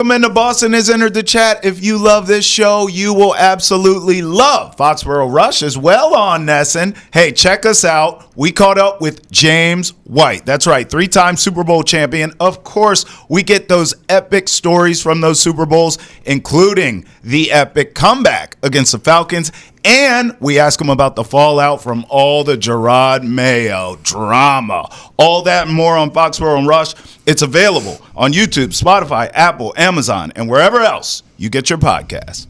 And the Boston has entered the chat. If you love this show, you will absolutely love Foxborough Rush as well on NESN. Hey, check us out. We caught up with James White. That's right, 3-time Super Bowl champion. Of course, we get those epic stories from those Super Bowls, including the epic comeback against the Falcons. And we ask him about the fallout from all the Gerard Mayo drama. All that and more on Foxborough Rush. It's available on YouTube, Spotify, Apple, Amazon, and wherever else you get your podcast.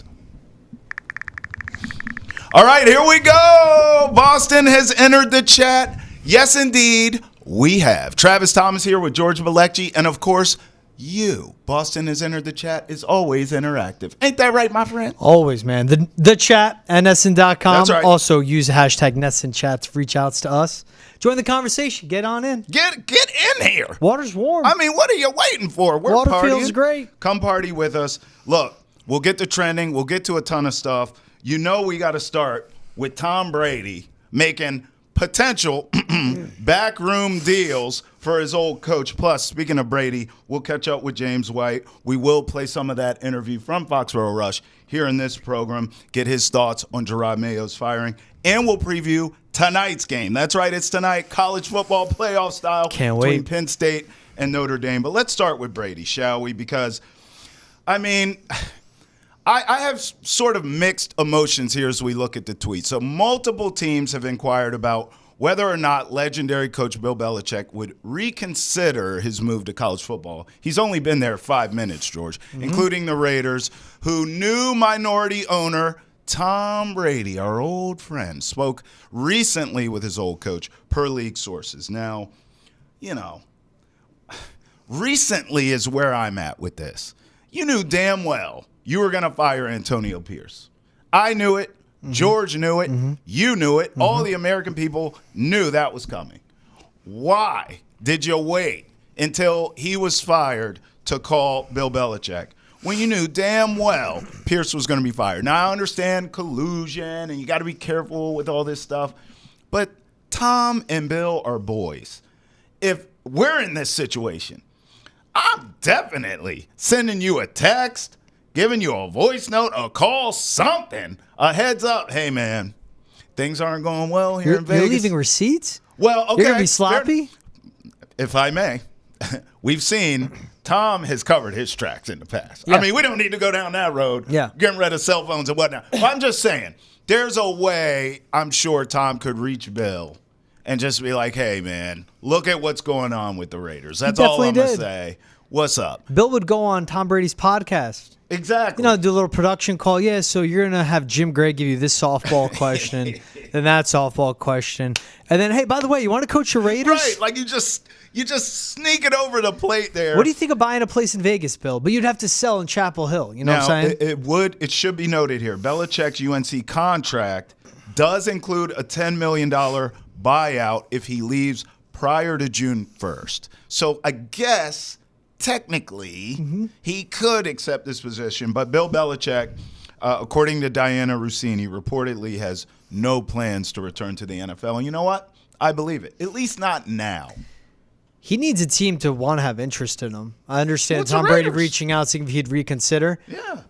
All right, here we go. Boston has entered the chat. Yes, indeed, we have. Travis Thomas here with George Malecki, and of course, you. Boston has entered the chat. Is always interactive. Ain't that right, my friend? Always, man. The chat, NSN.com. That's right. Also use the hashtag NESN chats. Reach outs to us. Join the conversation. Get on in. Get in here. Water's warm. I mean, what are you waiting for? We're Water partying. feels great. Come party with us. Look, we'll get to trending. We'll get to a ton of stuff. You know we got to start with Tom Brady making potential backroom deals for his old coach. Plus, speaking of Brady, we'll catch up with James White. We will play some of that interview from Foxborough Rush here in this program, get his thoughts on Gerard Mayo's firing, and we'll preview tonight's game. That's right, it's tonight, college football playoff style. Can't between wait. Penn State and Notre Dame. But let's start with Brady, shall we? Because, I mean, I have sort of mixed emotions here as we look at the tweet. So multiple teams have inquired about whether or not legendary coach Bill Belichick would reconsider his move to college football. He's only been there 5 minutes, George, including the Raiders, who new minority owner Tom Brady, our old friend, spoke recently with his old coach, per league sources. Now, you know, recently is where I'm at with this. You knew damn well you were going to fire Antonio Pierce. I knew it. George knew it. You knew it. All the American people knew that was coming. Why did you wait until he was fired to call Bill Belichick when you knew damn well Pierce was going to be fired? Now, I understand collusion, and you got to be careful with all this stuff, but Tom and Bill are boys. If we're in this situation, I'm definitely sending you a text, giving you a voice note, a call, something, a heads up. Hey, man, things aren't going well here in Vegas. You're leaving receipts? Well, okay. You're going to be sloppy? If I may, we've seen Tom has covered his tracks in the past. Yeah. I mean, we don't need to go down that road, getting rid of cell phones and whatnot. But I'm just saying, there's a way I'm sure Tom could reach Bill and just be like, hey, man, look at what's going on with the Raiders. That's all I'm going to say. What's up? Bill would go on Tom Brady's podcast. Exactly. You know, do a little production call. Yeah, so you're going to have Jim Gray give you this softball question, then that softball question. And then, hey, by the way, you want to coach the Raiders? Right, like you just sneak it over the plate there. What do you think of buying a place in Vegas, Bill? But you'd have to sell in Chapel Hill. You know what I'm saying? It should be noted here, Belichick's UNC contract does include a $10 million buyout if he leaves prior to June 1st. So I guess technically he could accept this position, but Bill Belichick, according to Diana Rossini, reportedly has no plans to return to the NFL. And you know what? I believe it, at least not now. He needs a team to want to have interest in him. I understand Tom Brady reaching out, seeing if he'd reconsider. Yeah.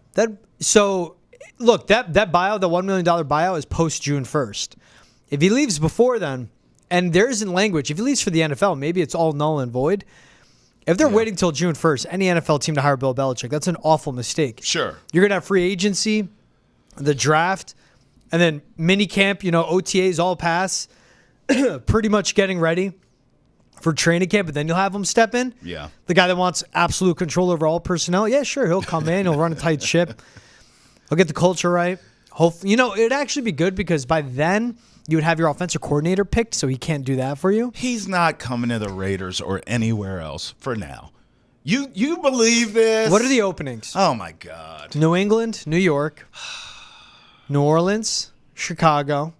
So, look, that buyout, the $1 million buyout, is post-June 1st. If he leaves before then, and there isn't language, if he leaves for the NFL, maybe it's all null and void. If they're waiting till June 1st, any NFL team to hire Bill Belichick, that's an awful mistake. Sure. You're going to have free agency, the draft, and then mini camp, OTAs all pass, pretty much getting ready for training camp, but then you'll have him step in. Yeah. The guy that wants absolute control over all personnel, yeah, sure, he'll come in, he'll run a tight ship. He'll get the culture right. Hopefully, it'd actually be good because by then you would have your offensive coordinator picked, so he can't do that for you. He's not coming to the Raiders or anywhere else for now. You believe this? What are the openings? Oh, my God. New England, New York, New Orleans, Chicago,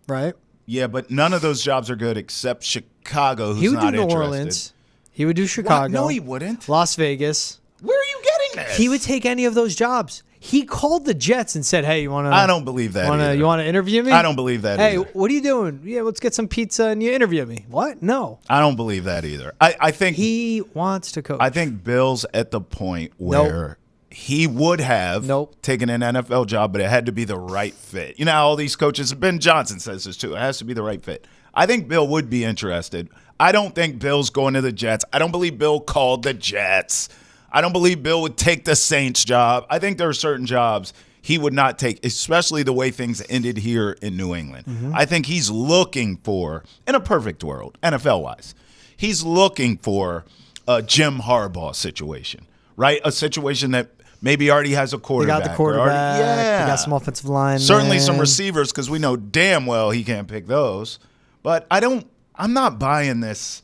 right? Yeah, but none of those jobs are good except Chicago, who's He would not do New interested. Orleans. He would do Chicago. What? No, he wouldn't. Las Vegas. Where are you getting this? He would take any of those jobs. He called the Jets and said, "Hey, you want to?" I don't believe that. You want to interview me? I don't believe that. Hey, either. what are you doing? Yeah, let's get some pizza and you interview me. What? No. I don't believe that either. I think He wants to coach. I think Bill's at the point where he would have taken an NFL job, but it had to be the right fit. You know how all these coaches, Ben Johnson says this too, it has to be the right fit. I think Bill would be interested. I don't think Bill's going to the Jets. I don't believe Bill called the Jets. I don't believe Bill would take the Saints job. I think there are certain jobs he would not take, especially the way things ended here in New England. Mm-hmm. I think he's looking for, in a perfect world, NFL-wise, he's looking for a Jim Harbaugh situation, right? A situation that maybe already has a quarterback. They got the quarterback. They got some offensive line. Certainly some receivers, because we know damn well he can't pick those. But I'm not buying this.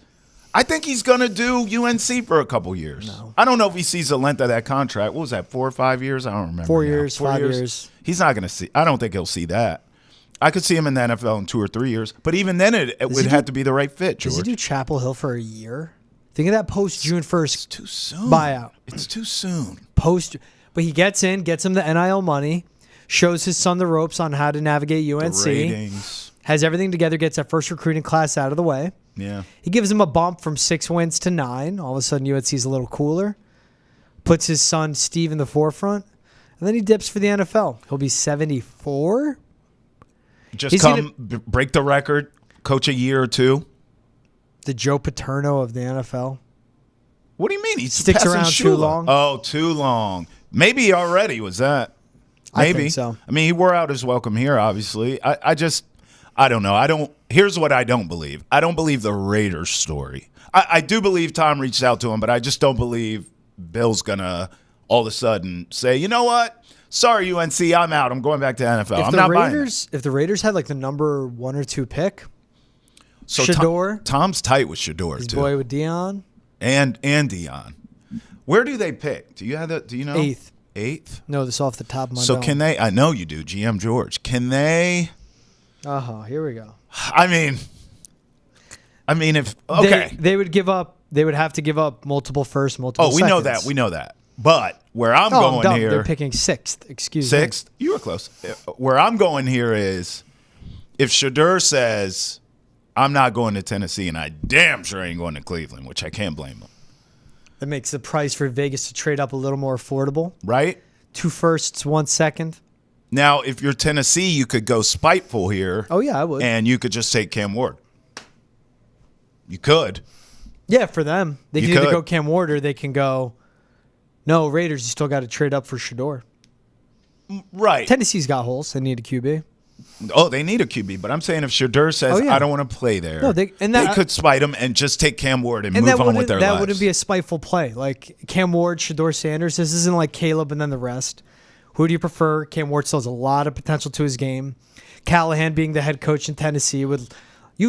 I think he's going to do UNC for a couple years. No. I don't know if he sees the length of that contract. What was that, 4 or 5 years? I don't remember. 4 years, 5 years. He's not going to see. I don't think he'll see that. I could see him in the NFL in 2 or 3 years. But even then, it would have to be the right fit, George. Does he do Chapel Hill for a year? Think of that post-June 1st It's too soon. buyout. It's too soon. But he gets him the NIL money, shows his son the ropes on how to navigate UNC. The ratings. Has everything together, gets that first recruiting class out of the way. Yeah. He gives him a bump from 6 wins to 9. All of a sudden, UNC's a little cooler. Puts his son, Steve, in the forefront. And then he dips for the NFL. He'll be 74. Just break the record, coach a year or two. The Joe Paterno of the NFL. What do you mean? He sticks around too long? Oh, too long. Maybe he already was that. Maybe. I think so. I mean, he wore out his welcome here, obviously. I don't know. Here's what I don't believe. I don't believe the Raiders story. I do believe Tom reached out to him, but I just don't believe Bill's going to all of a sudden say, you know what? Sorry, UNC, I'm out. I'm going back to NFL. I'm not buying it. If the Raiders had like the number 1 or 2 pick, so Shador. Tom's tight with Shador, his too. boy with Dion. And Dion. Where do they pick? Do you have that? Do you know? 8th. 8th? No, this off the top of my So dome. can they? I know you do, GM George. Can they? Here we go. I mean, if okay, they would give up. They would have to give up multiple firsts, multiple. We know that. We know that. But where I'm going here, they're picking 6th. Excuse me. 6th. You were close. Where I'm going here is, if Shador says, "I'm not going to Tennessee," and I damn sure ain't going to Cleveland, which I can't blame him. That makes the price for Vegas to trade up a little more affordable. Right. 2 firsts, 1 second. Now, if you're Tennessee, you could go spiteful here. Oh, yeah, I would. And you could just take Cam Ward. You could. Yeah, for them. They can either go Cam Ward or they can go, no, Raiders, you still got to trade up for Shador. Right. Tennessee's got holes. They need a QB. Oh, they need a QB. But I'm saying if Shador says, I don't want to play there, no, they could spite him and just take Cam Ward and move on with their lives. That wouldn't be a spiteful play. Like Cam Ward, Shador Sanders, this isn't like Caleb and then the rest. Who do you prefer? Cam Ward still has a lot of potential to his game. Callahan being the head coach in Tennessee, you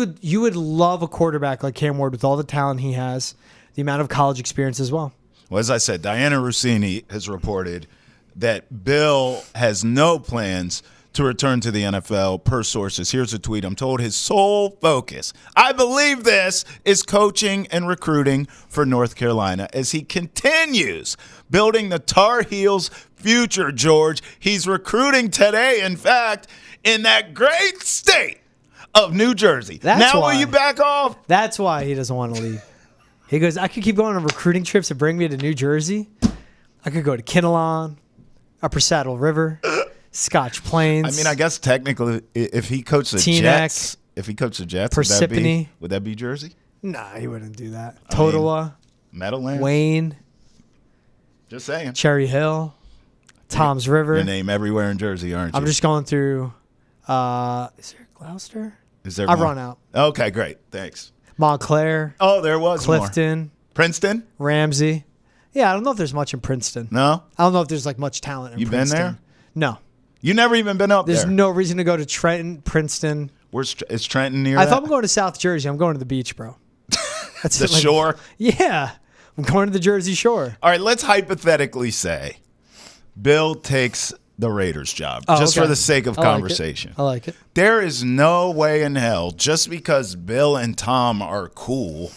would love a quarterback like Cam Ward with all the talent he has, the amount of college experience as well. Well, as I said, Diana Rossini has reported that Bill has no plans to return to the NFL per sources. Here's a tweet. I'm told his sole focus, I believe this, is coaching and recruiting for North Carolina as he continues building the Tar Heels' future, George. He's recruiting today, in fact, in that great state of New Jersey. Will you back off? That's why he doesn't want to leave. He goes, I could keep going on recruiting trips that bring me to New Jersey. I could go to Kinnelon, Upper Saddle River, Scotch Plains. I mean, I guess technically, if he coached the Jets, Parsippany, would that be Jersey? Nah, he wouldn't do that. Totowa, Meadowlands, Wayne, just saying, Cherry Hill, Tom's River. Your name everywhere in Jersey, aren't you? I'm just going through. Is there Gloucester? Is there? I've run out. Okay, great, thanks. Montclair. Oh, there was Clifton, more. Princeton, Ramsey. Yeah, I don't know if there's much in Princeton. No, I don't know if there's like much talent in Princeton. You been there? No. You never even been up there. There's no reason to go to Trenton, Princeton. Is Trenton near? I thought I'm going to South Jersey. I'm going to the beach, bro. That's the shore. Yeah, I'm going to the Jersey Shore. All right, let's hypothetically say Bill takes the Raiders job, just for the sake of conversation. I like it. There is no way in hell, just because Bill and Tom are cool,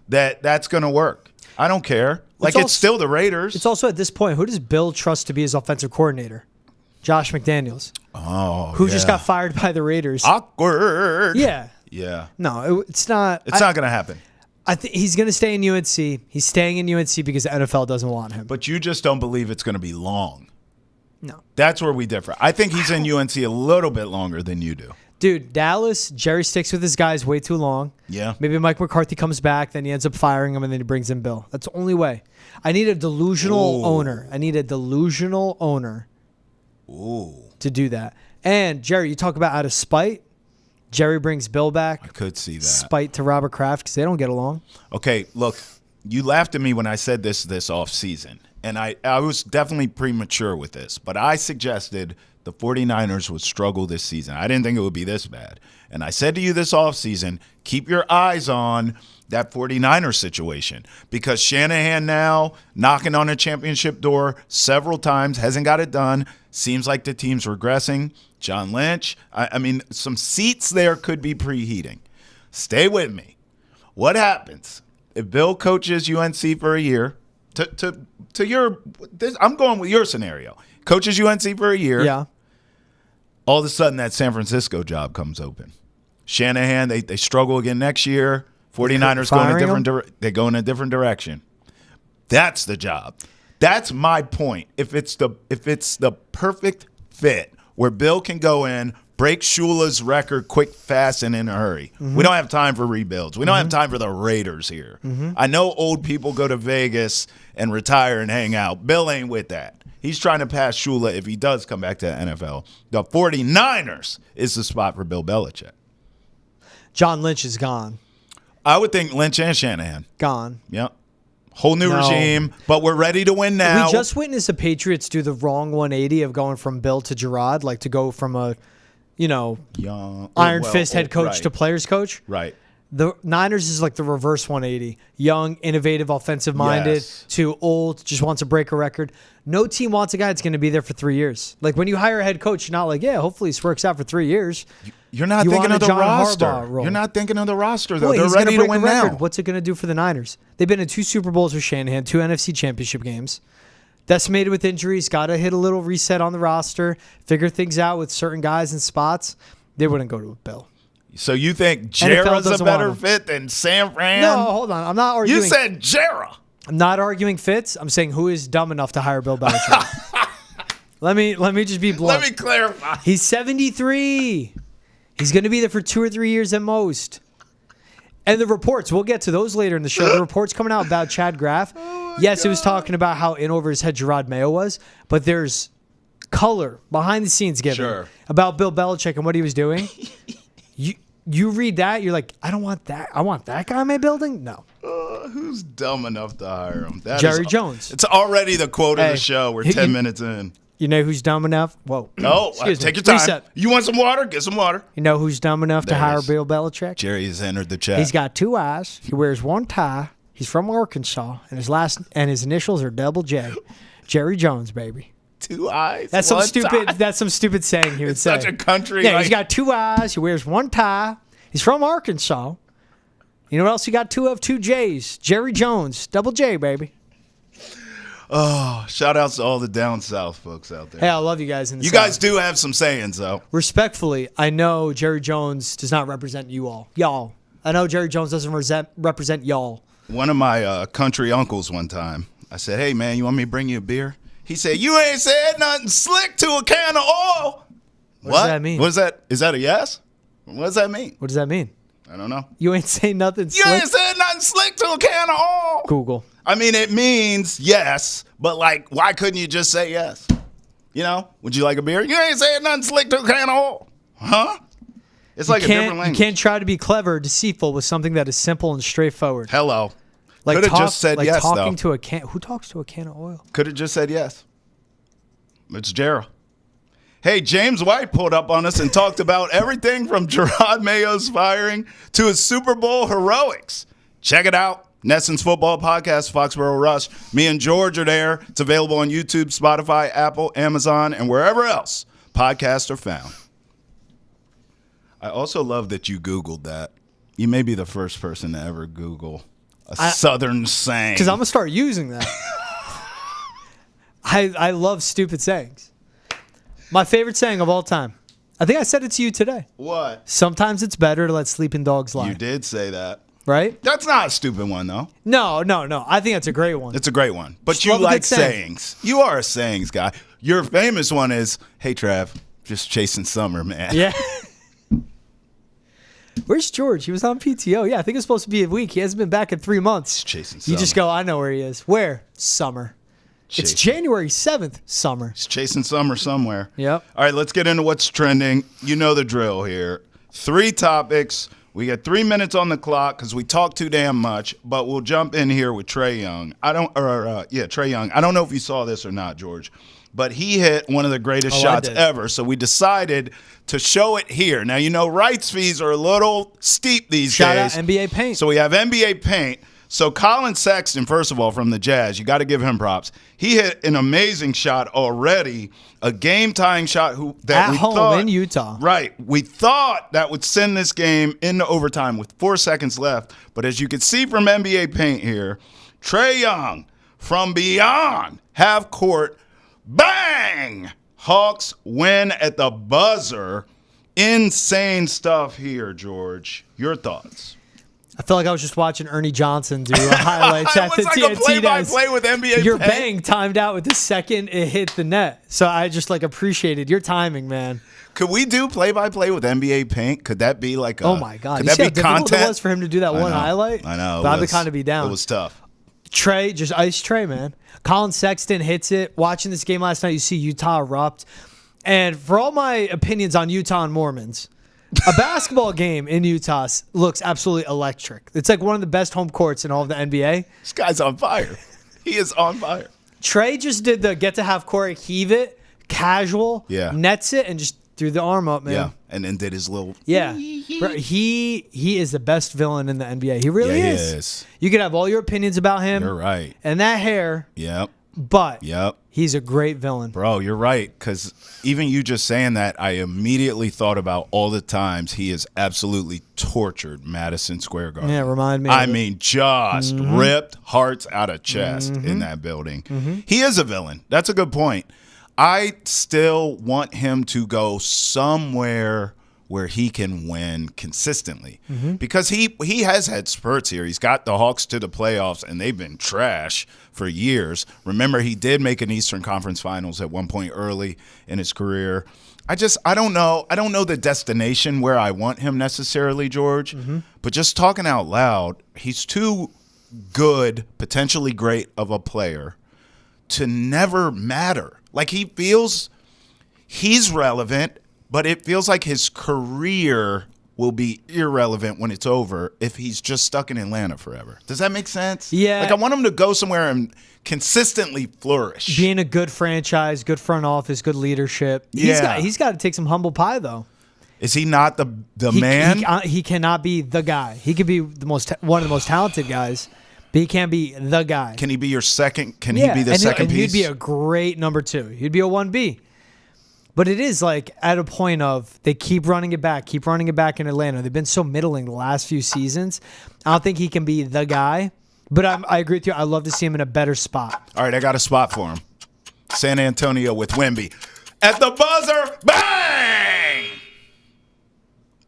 that's going to work. I don't care. Like, it's still the Raiders. It's also at this point, who does Bill trust to be his offensive coordinator? Josh McDaniels. Oh, who just got fired by the Raiders. Awkward. Yeah. Yeah. No, it's not. It's not going to happen. I think he's going to stay in UNC. He's staying in UNC because the NFL doesn't want him. But you just don't believe it's going to be long. No. That's where we differ. I think he's in UNC a little bit longer than you do. Dude, Dallas, Jerry sticks with his guys way too long. Yeah. Maybe Mike McCarthy comes back, then he ends up firing him, and then he brings in Bill. That's the only way. I need a delusional owner. I need a delusional owner to do that. And, Jerry, you talk about out of spite. Jerry brings Bill back. I could see that. Spite to Robert Kraft because they don't get along. Okay, look, you laughed at me when I said this offseason, and I was definitely premature with this, but I suggested the 49ers would struggle this season. I didn't think it would be this bad. And I said to you this offseason, keep your eyes on that 49ers situation because Shanahan now knocking on a championship door several times, hasn't got it done. Seems like the team's regressing. John Lynch, I mean, some seats there could be preheating. Stay with me. What happens if Bill coaches UNC for a year? I'm going with your scenario. Coaches UNC for a year. Yeah. All of a sudden, that San Francisco job comes open. Shanahan, they struggle again next year. 49ers go in a different direction. That's the job. That's my point. If it's the perfect fit where Bill can go in, break Shula's record quick, fast, and in a hurry. Mm-hmm. We don't have time for rebuilds. We don't have time for the Raiders here. Mm-hmm. I know old people go to Vegas and retire and hang out. Bill ain't with that. He's trying to pass Shula if he does come back to the NFL. The 49ers is the spot for Bill Belichick. John Lynch is gone. I would think Lynch and Shanahan. Gone. Yep. Whole new regime, but we're ready to win now. We just witnessed the Patriots do the wrong 180 of going from Bill to Gerard, like to go from a, iron fist head coach to players coach. Right. The Niners is like the reverse 180. Young, innovative, offensive-minded, to old, just wants to break a record. No team wants a guy that's going to be there for 3 years. Like when you hire a head coach, you're not like, hopefully this works out for 3 years. You're not thinking of the roster. You're not thinking of the roster, though. They're ready to win now. What's it going to do for the Niners? They've been in 2 Super Bowls with Shanahan, 2 NFC championship games. Decimated with injuries, got to hit a little reset on the roster, figure things out with certain guys and spots. They wouldn't go to a Bill. So you think Jera's a better fit than San Fran? No, hold on. I'm not arguing. You said Jera. I'm not arguing fits. I'm saying who is dumb enough to hire Bill Belichick. Let me just be blunt. Let me clarify. He's 73. He's going to be there for 2 or 3 years at most. And the reports, we'll get to those later in the show. The reports coming out about Chad Graff. Yes, it was talking about how in over his head Gerard Mayo was, but there's color behind the scenes given about Bill Belichick and what he was doing. You read that, you're like, I don't want that. I want that guy in my building? No. Who's dumb enough to hire him? Jerry Jones. It's already the quote of the show. We're 10 minutes in. You know who's dumb enough? Whoa. No, take your time. Reset. You want some water? Get some water. You know who's dumb enough to hire Bill Belichick? Jerry has entered the chat. He's got 2 eyes. He wears 1 tie. He's from Arkansas, and his initials are double J. Jerry Jones, baby. 2 eyes. That's some stupid. Tie? That's some stupid saying he would say. Such a country. Yeah, he's got 2 eyes. He wears 1 tie. He's from Arkansas. You know what else he got 2 of? 2 J's. Jerry Jones, double J, baby. Oh, shout outs to all the down south folks out there. Hey, I love you guys. In the you south. guys do have some sayings, though. Respectfully, I know Jerry Jones does not represent you all. Y'all. I know Jerry Jones doesn't represent y'all. One of my country uncles one time, I said, hey, man, you want me to bring you a beer? He said, you ain't said nothing slick to a can of oil. What does that mean? What is that? Is that a yes? What does that mean? What does that mean? I don't know. You ain't saying nothing slick? You ain't said nothing slick to a can of oil. Google. I mean, it means yes, but like, why couldn't you just say yes? You know, would you like a beer? You ain't saying nothing slick to a can of oil. Huh? It's like a different language. You can't try to be clever or deceitful with something that is simple and straightforward. Hello. Could have just said yes, talking though. To a can. Who talks to a can of oil? Could have just said yes. It's Jera. Hey, James White pulled up on us and talked about everything from Gerard Mayo's firing to his Super Bowl heroics. Check it out. NESN's football podcast, Foxborough Rush. Me and George are there. It's available on YouTube, Spotify, Apple, Amazon, and wherever else podcasts are found. I also love that you Googled that. You may be the first person to ever Google Southern saying. Because I'm going to start using that. I love stupid sayings. My favorite saying of all time. I think I said it to you today. What? Sometimes it's better to let sleeping dogs lie. You did say that. Right? That's not a stupid one, though. No. I think that's a great one. It's a great one. But Just you love a like good saying. sayings. You are a sayings guy. Your famous one is, hey, Trav, just chasing summer, man. Yeah. Where's George? He was on PTO. Yeah, I think it's supposed to be a week. He hasn't been back in 3 months. Chasing You just summer. go, I know where he is. Where? Summer. It's January 7th, summer. He's chasing summer somewhere. Yep. All right, let's get into what's trending. You know the drill here. 3 topics. We got 3 minutes on the clock because we talk too damn much, but we'll jump in here with Trae Young. Trae Young. I don't know if you saw this or not, George, but he hit one of the greatest shots ever. So we decided to show it here. Now, you know, rights fees are a little steep these Shout days. out NBA Paint. So we have NBA Paint. So Colin Sexton, first of all, from the Jazz, you got to give him props. He hit an amazing shot already, a game-tying shot At home in Utah. Right. We thought that would send this game into overtime with 4 seconds left. But as you can see from NBA Paint here, Trae Young from beyond half court, bang! Hawks win at the buzzer. Insane stuff here, George. Your thoughts? I feel like I was just watching Ernie Johnson do highlights at the like TNT. a play-by-play with NBA Your Paint. bang timed out with the second it hit the net. So I just appreciated your timing, man. Could we do play-by-play with NBA Paint? Could that be like Oh my God. Could You that see how be difficult content? it was for him to do that one highlight? I know. But I would kind of be down. It was tough. Trae, just ice Trae, man. Colin Sexton hits it. Watching this game last night, you see Utah erupt. And for all my opinions on Utah and Mormons, a basketball game in Utah looks absolutely electric. It's like one of the best home courts in all of the NBA. This guy's on fire. He is on fire. Trae just did the get to half court, heave it, casual, nets it, and just threw the arm up, man. Yeah, and then did his little. Yeah, bro, he is the best villain in the NBA. He really He is. is. You can have all your opinions about him. You're right. And that hair. Yep. But Yep. he's a great villain. Bro, you're right. Because even you just saying that, I immediately thought about all the times he has absolutely tortured Madison Square Garden. Yeah, remind me. I mean, just ripped hearts out of chest in that building. He is a villain. That's a good point. I still want him to go somewhere where he can win consistently because he has had spurts here. He's got the Hawks to the playoffs, and they've been trash for years. Remember, he did make an Eastern Conference Finals at one point early in his career. I don't know. I don't know the destination where I want him necessarily, George, but just talking out loud, he's too good, potentially great of a player to never matter. Like, he feels he's relevant, but it feels like his career will be irrelevant when it's over if he's just stuck in Atlanta forever. Does that make sense? Yeah. Like, I want him to go somewhere and consistently flourish. Being a good franchise, good front office, good leadership. He's got to take some humble pie, though. Is he not the man? He cannot be the guy. He could be one of the most talented guys, but he can't be the guy. Can he be your second? Can he be the second piece? He'd be a great number 2. He'd be a 1B. But it is like at a point of they keep running it back in Atlanta. They've been so middling the last few seasons. I don't think he can be the guy. But I agree with you. I love to see him in a better spot. All right, I got a spot for him. San Antonio with Wemby. At the buzzer, bang!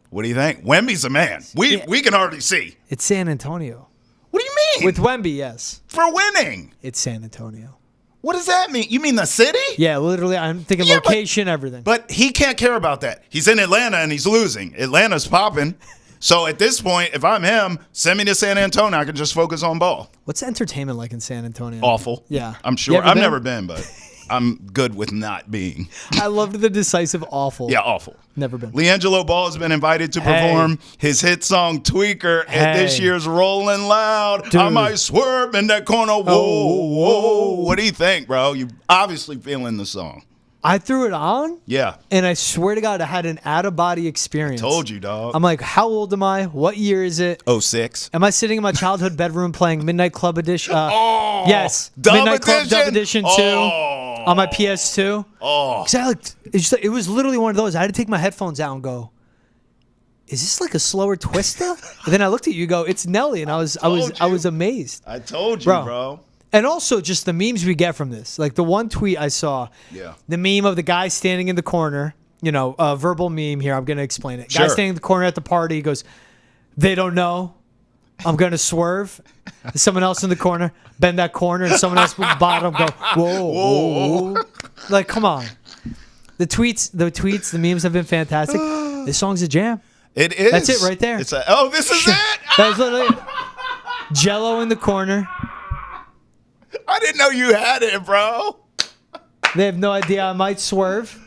What do you think? Wemby's a man. We can already see. It's San Antonio. What do you mean? With Wemby, yes. For winning. It's San Antonio. What does that mean? You mean the city? Yeah, literally. I'm thinking location, everything. But he can't care about that. He's in Atlanta and he's losing. Atlanta's popping. So at this point, if I'm him, send me to San Antonio. I can just focus on ball. What's entertainment like in San Antonio? Awful. Yeah. I'm sure. I've never been, but I'm good with not being. I loved the decisive awful. Yeah, awful. Never been. Gelo Ball has been invited to perform his hit song Tweaker at this year's Rolling Loud. Dude. I might swerve in that corner. Whoa, whoa. What do you think, bro? You obviously feeling the song. I threw it on. Yeah. And I swear to God, I had an out-of-body experience. Told you, dog. I'm like, how old am I? What year is it? 06. Am I sitting in my childhood bedroom playing Midnight Club Edition? Yes. Dub Midnight Club Edition? Dub Edition 2 on my PS2. Oh. 'Cause it was literally one of those. I had to take my headphones out and go, is this like a slower Twista? And then I looked at you, go, it's Nelly, and I was amazed. I told you, bro. And also just the memes we get from this. Like the one tweet I saw, the meme of the guy standing in the corner, verbal meme here. I'm going to explain it. Guy standing in the corner at the party, he goes, they don't know. I'm going to swerve. Someone else in the corner, bend that corner, and someone else at the bottom go, whoa. Like, come on. The tweets, the memes have been fantastic. This song's a jam. It is. That's it right there. This is it? That's literally it. Gelo in the corner. I didn't know you had it, bro. They have no idea I might swerve.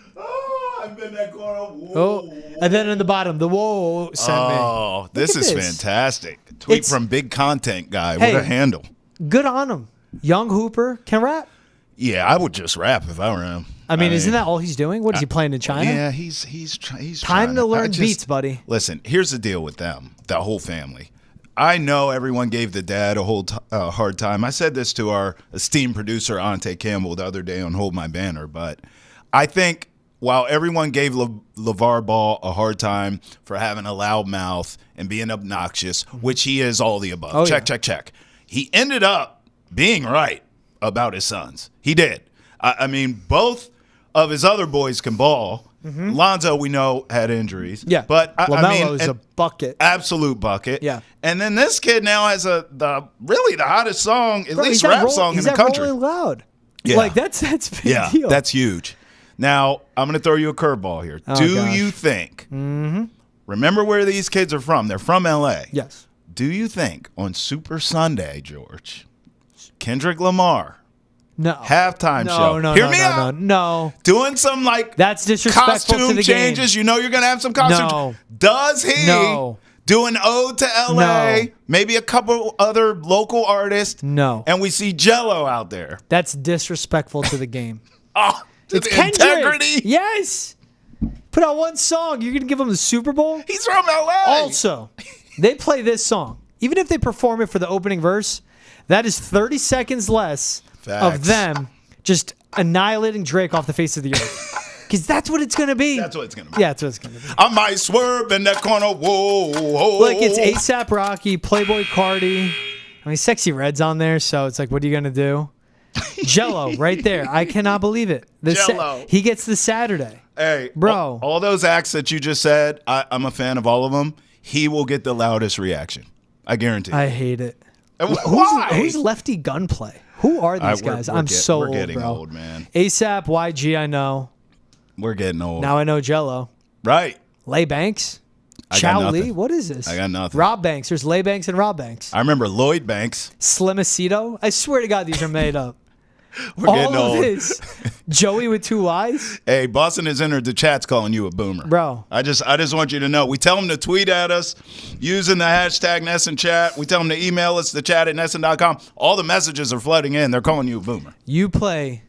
I've been that corner. Whoa. And then in the bottom, the whoa sent me. Oh, this is fantastic. Tweet from Big Content Guy. What a handle. Good on him. Young Hooper can rap. Yeah, I would just rap if I were him. I mean, isn't that all he's doing? What is he playing in China? Yeah, he's trying. Time to learn beats, buddy. Listen, here's the deal with them, the whole family. I know everyone gave the dad a hard time. I said this to our esteemed producer, Ante Campbell, the other day on Hold My Banner, but I think while everyone gave LeVar Ball a hard time for having a loud mouth and being obnoxious, which he is all the above, check. He ended up being right about his sons. He did. I mean, both of his other boys can ball. Lonzo, we know, had injuries. Yeah, but LaMelo's a bucket, absolute bucket. Yeah, and then this kid now has the hottest song, at least rap song in the country. Rolling Loud. Yeah, like that's big deal. That's huge. Now I'm going to throw you a curveball here. Do you think? Remember where these kids are from? They're from L.A. Yes. Do you think on Super Sunday, George, Kendrick Lamar? No. Halftime show. Hear me out. No. Doing some that's disrespectful costume to the changes. game. You know you're gonna have some costume. No. Does he? No. Do an ode to LA? No. Maybe a couple other local artists. No. And we see Gelo out there. That's disrespectful to the game. It's integrity. Yes. Put out one song. You're gonna give him the Super Bowl? He's from LA. Also, they play this song. Even if they perform it for the opening verse, that is 30 seconds less of them just annihilating Drake off the face of the earth. Because that's what it's going to be. That's what it's going to be. Yeah, that's what it's going to be. I might swerve in that corner. Whoa. Like, it's A$AP Rocky, Playboy Cardi. I mean, Sexy Red's on there, so it's like, what are you going to do? Gelo, right there. I cannot believe it. Gelo. He gets the Saturday. Hey, bro. All those acts that you just said, I'm a fan of all of them. He will get the loudest reaction. I guarantee. I hate it. Why? Who's Lefty Gunplay? Who are these guys? I'm so old, bro. We're getting old, man. A$AP, YG, I know. We're getting old. Now I know Gelo. Right. Lay Banks. Chow Lee. What is this? I got nothing. Rob Banks. There's Lay Banks and Rob Banks. I remember Lloyd Banks. Slimacito. I swear to God, these are made up. We're getting old. All of this. Joey with 2 eyes. Hey, Boston has entered the chats calling you a boomer. Bro. I just want you to know. We tell them to tweet at us using the hashtag NESN chat. We tell them to email us, the chat at NESN.com. All the messages are flooding in. They're calling you a boomer. You play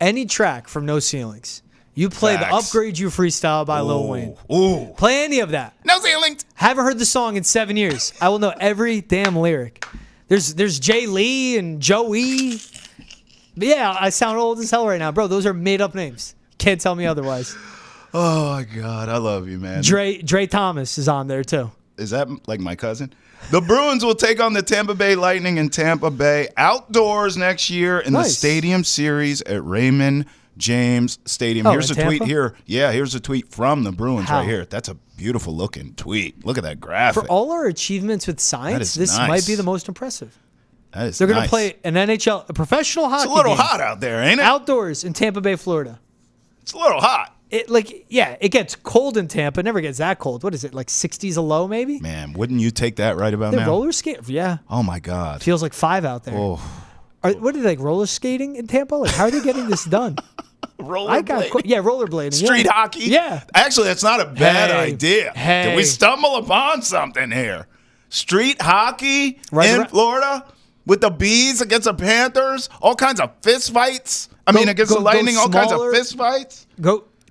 any track from No Ceilings. You play the Upgrade You Freestyle by Lil Wayne. Ooh. Play any of that. No Ceilings. Haven't heard the song in 7 years. I will know every damn lyric. There's Jay Lee and Joey. But yeah, I sound old as hell right now. Bro, those are made-up names. Can't tell me otherwise. Oh, my God. I love you, man. Dre Thomas is on there, too. Is that like my cousin? The Bruins will take on the Tampa Bay Lightning in Tampa Bay outdoors next year in the Stadium Series at Raymond James Stadium. Here's a tweet here. Yeah, here's a tweet from the Bruins right here. That's a beautiful-looking tweet. Look at that graphic. For all our achievements with science, this might be the most impressive. They're going to play an NHL, a professional hockey game. It's a little hot out there, ain't it? Outdoors in Tampa Bay, Florida. It's a little hot. It gets cold in Tampa. It never gets that cold. What is it, like 60s a low maybe? Man, wouldn't you take that right about now? Roller skate? Yeah. Oh, my God. Feels like 5 out there. Oh. What are they, like roller skating in Tampa? Like, how are they getting this done? Rollerblading. Yeah, rollerblading. Street hockey? Yeah. Actually, that's not a bad idea. Hey. Did we stumble upon something here? Street hockey in Florida? With the Bees against the Panthers, all kinds of fist fights. Against the Lightning, all kinds of fist fights.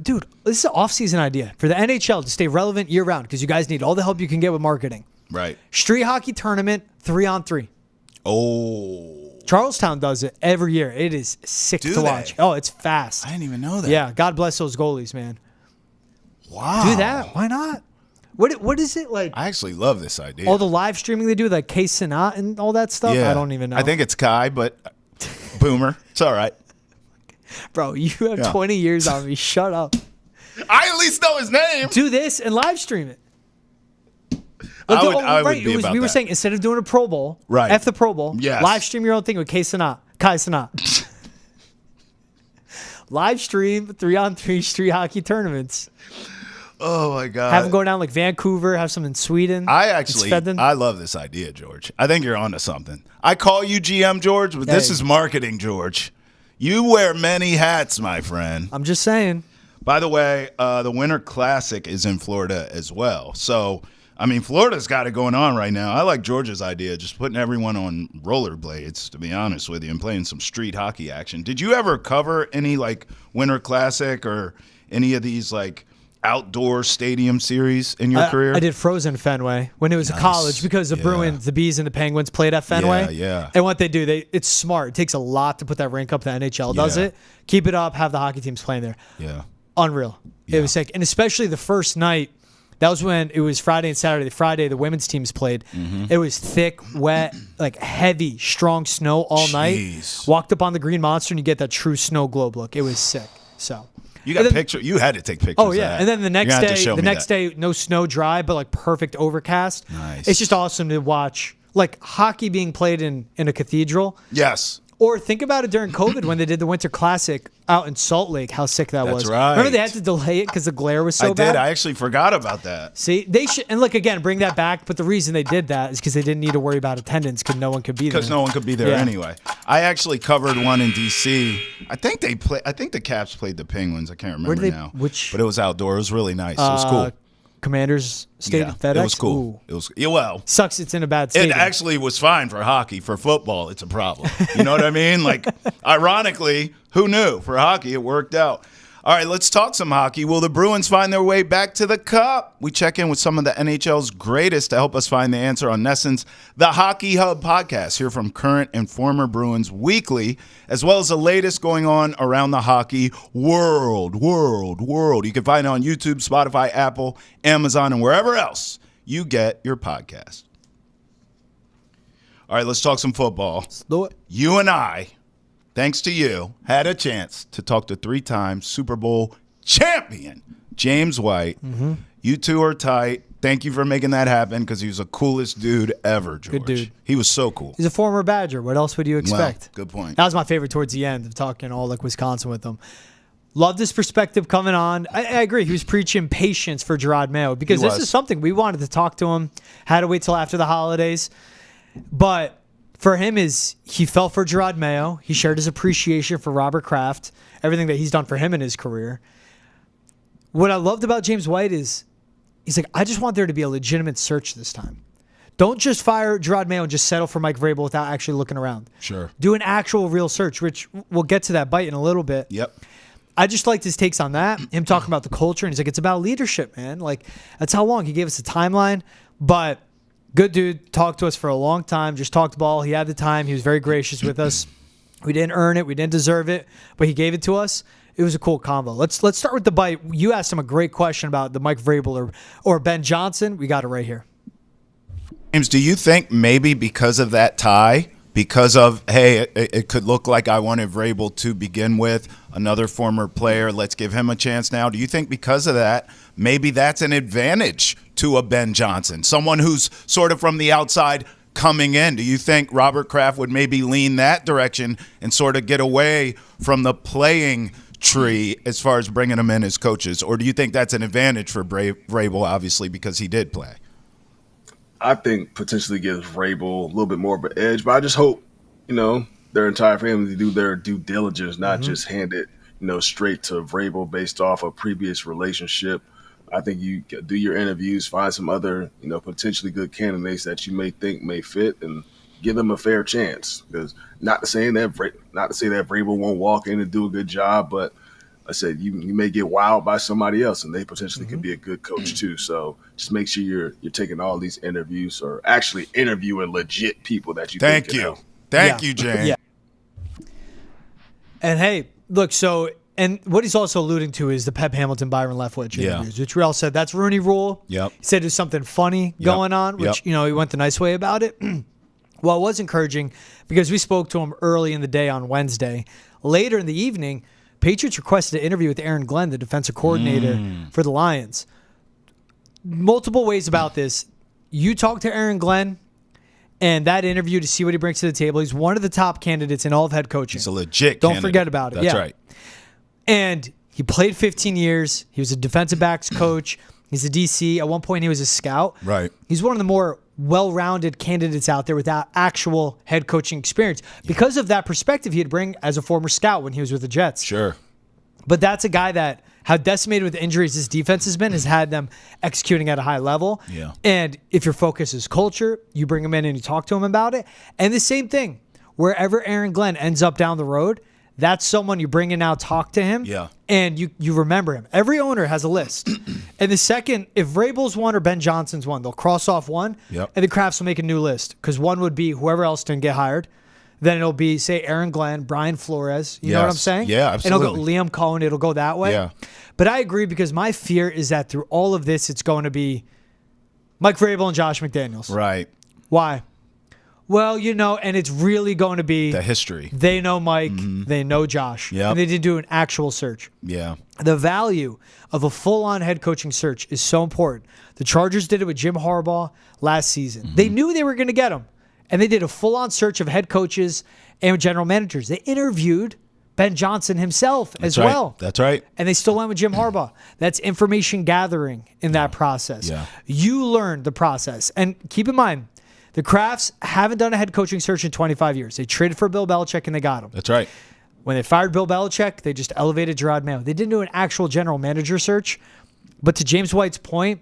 Dude, this is an off-season idea for the NHL to stay relevant year-round because you guys need all the help you can get with marketing. Right. Street hockey tournament, 3-on-3. Oh. Charlestown does it every year. It is sick to watch. Oh, it's fast. I didn't even know that. Yeah, God bless those goalies, man. Wow. Do that. Why not? What is it like? I actually love this idea. All the live streaming they do, like K Sinat and all that stuff. Yeah. I don't even know. I think it's Kai, but boomer. It's all right. Bro, you have 20 years on me. Shut up. I at least know his name. Do this and live stream it. I would be about we were that. saying instead of doing a Pro Bowl, Right. F the Pro Bowl, Yes. live stream your own thing with Kai Sinat. Live stream 3-on-3 street hockey tournaments. Oh my God. Have them go down like Vancouver, have some in Sweden. I love this idea, George. I think you're onto something. I call you GM, George, but this is marketing, George. You wear many hats, my friend. I'm just saying. By the way, the Winter Classic is in Florida as well. So, I mean, Florida's got it going on right now. I like George's idea, just putting everyone on rollerblades, to be honest with you, and playing some street hockey action. Did you ever cover any, like, Winter Classic or any of these, like, outdoor stadium series in your career? I did Frozen Fenway when it was a college because the Bruins, the Bees, and the Penguins played at Fenway. Yeah. And what they do, it's smart. It takes a lot to put that rink up. The NHL does it. Keep it up. Have the hockey teams playing there. Yeah. Unreal. Yeah. It was sick. And especially the first night, that was when it was Friday and Saturday. Friday, the women's teams played. Mm-hmm. It was thick, wet, like heavy, strong snow all night. Walked up on the Green Monster and you get that true snow globe look. It was sick. So you got pictures. You had to take pictures. Oh yeah, of that. and then the next day, no snow, dry, but like perfect overcast. Nice. It's just awesome to watch, like hockey being played in a cathedral. Yes. Or think about it during COVID when they did the Winter Classic out in Salt Lake, how sick that was. That's right. Remember they had to delay it because the glare was so bad? I did. I actually forgot about that. See, they should, and look, again, bring that back. But the reason they did that is because they didn't need to worry about attendance because no one could be there. Because no one could be there anyway. I actually covered one in D.C. I think the Caps played the Penguins. I can't remember now. But it was outdoor. It was really nice. It was cool. Commanders Stadium, FedEx. It was cool. Ooh. It was well. Sucks it's in a bad stadium. It actually was fine for hockey. For football, it's a problem. You know what I mean? Like, ironically, who knew? For hockey, it worked out. All right, let's talk some hockey. Will the Bruins find their way back to the Cup? We check in with some of the NHL's greatest to help us find the answer on NESN's The Hockey Hub podcast. Hear from current and former Bruins weekly, as well as the latest going on around the hockey world. You can find it on YouTube, Spotify, Apple, Amazon, and wherever else you get your podcast. All right, let's talk some football. Let's do it. You and I, thanks to you, had a chance to talk to 3-time Super Bowl champion James White. Mm-hmm. You two are tight. Thank you for making that happen because he was the coolest dude ever, George. Good dude. He was so cool. He's a former Badger. What else would you expect? Well, good point. That was my favorite towards the end of talking all like Wisconsin with him. Loved his perspective coming on. I agree. He was preaching patience for Gerard Mayo because this is something we wanted to talk to him. Had to wait till after the holidays. But for him, he fell for Gerard Mayo. He shared his appreciation for Robert Kraft, everything that he's done for him in his career. What I loved about James White is he's like, I just want there to be a legitimate search this time. Don't just fire Gerard Mayo and just settle for Mike Vrabel without actually looking around. Sure. Do an actual real search, which we'll get to that bite in a little bit. Yep. I just liked his takes on that, him talking about the culture, and he's like, it's about leadership, man. Like, that's how long. He gave us a timeline, but good dude, talked to us for a long time, just talked ball. He had the time. He was very gracious with us. We didn't earn it. We didn't deserve it, but he gave it to us. It was a cool combo. Let's start with the bite. You asked him a great question about the Mike Vrabel or Ben Johnson. We got it right here. James, do you think maybe because of that tie, because of, hey, it could look like I wanted Vrabel to begin with, another former player, let's give him a chance now. Do you think because of that, maybe that's an advantage to a Ben Johnson, someone who's sort of from the outside coming in? Do you think Robert Kraft would maybe lean that direction and sort of get away from the playing tree as far as bringing them in as coaches? Or do you think that's an advantage for Vrabel, obviously, because he did play? I think potentially gives Vrabel a little bit more of an edge, but I just hope, their entire family do their due diligence, not just hand it, straight to Vrabel based off a previous relationship. I think you do your interviews, find some other, potentially good candidates that you may think may fit, and give them a fair chance. Because not to say that Vrabel won't walk in and do a good job, but I said you may get wowed by somebody else, and they potentially could be a good coach too. So just make sure you're taking all these interviews or actually interviewing legit people that you. Thank you, James. Yeah. And hey, look, so And what he's also alluding to is the Pep Hamilton, Byron Leftwich interviews, which we all said that's Rooney Rule. Yep. He said there's something funny going on, which, Yep. he went the nice way about it. Well, it was encouraging because we spoke to him early in the day on Wednesday. Later in the evening, Patriots requested an interview with Aaron Glenn, the defensive coordinator for the Lions. Multiple ways about this. You talk to Aaron Glenn and that interview to see what he brings to the table. He's one of the top candidates in all of head coaching. He's a legit Don't candidate. forget about it. That's right. And he played 15 years. He was a defensive backs coach. He's a DC. At one point, he was a scout. Right. He's one of the more well-rounded candidates out there without actual head coaching experience. Because of that perspective he'd bring as a former scout when he was with the Jets. Sure. But that's a guy that, how decimated with injuries his defense has been, has had them executing at a high level. Yeah. And if your focus is culture, you bring him in and you talk to him about it. And the same thing, wherever Aaron Glenn ends up down the road, that's someone you bring in now, talk to him, and you remember him. Every owner has a list. And the second, if Vrabel's one or Ben Johnson's one, they'll cross off one, and the Krafts will make a new list. Because one would be whoever else didn't get hired. Then it'll be, say, Aaron Glenn, Brian Flores. You know what I'm saying? Yeah, absolutely. And it'll go Liam Cohen. It'll go that way. Yeah. But I agree because my fear is that through all of this, it's going to be Mike Vrabel and Josh McDaniels. Right. Why? Well, and it's really going to be The history. They know Mike. They know Josh. Yep. And they did do an actual search. Yeah. The value of a full-on head coaching search is so important. The Chargers did it with Jim Harbaugh last season. They knew they were going to get him. And they did a full-on search of head coaches and general managers. They interviewed Ben Johnson himself as well. That's right. And they still went with Jim Harbaugh. That's information gathering in that process. Yeah. You learn the process. And keep in mind, the Krafts haven't done a head coaching search in 25 years. They traded for Bill Belichick and they got him. That's right. When they fired Bill Belichick, they just elevated Gerard Mayo. They didn't do an actual general manager search. But to James White's point,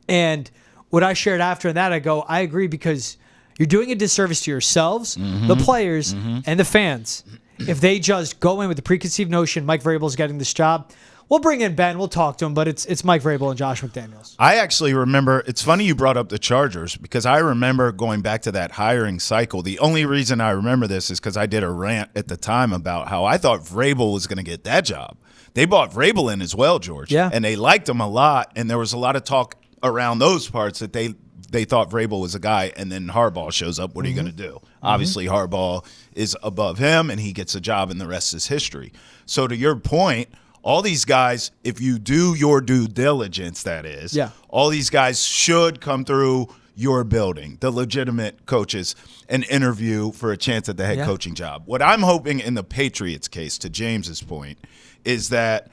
and what I shared after that, I go, I agree because you're doing a disservice to yourselves, the players, and the fans. If they just go in with the preconceived notion Mike Vrabel's getting this job, we'll bring in Ben, we'll talk to him, but it's Mike Vrabel and Josh McDaniels. I actually remember, it's funny you brought up the Chargers because I remember going back to that hiring cycle. The only reason I remember this is because I did a rant at the time about how I thought Vrabel was going to get that job. They bought Vrabel in as well, George. Yeah. And they liked him a lot, and there was a lot of talk around those parts that they thought Vrabel was a guy, and then Harbaugh shows up. What are you going to do? Obviously, Harbaugh is above him, and he gets a job, and the rest is history. So to your point, all these guys, if you do your due diligence, that is, all these guys should come through your building, the legitimate coaches, and interview for a chance at the head coaching job. What I'm hoping in the Patriots case, to James's point, is that,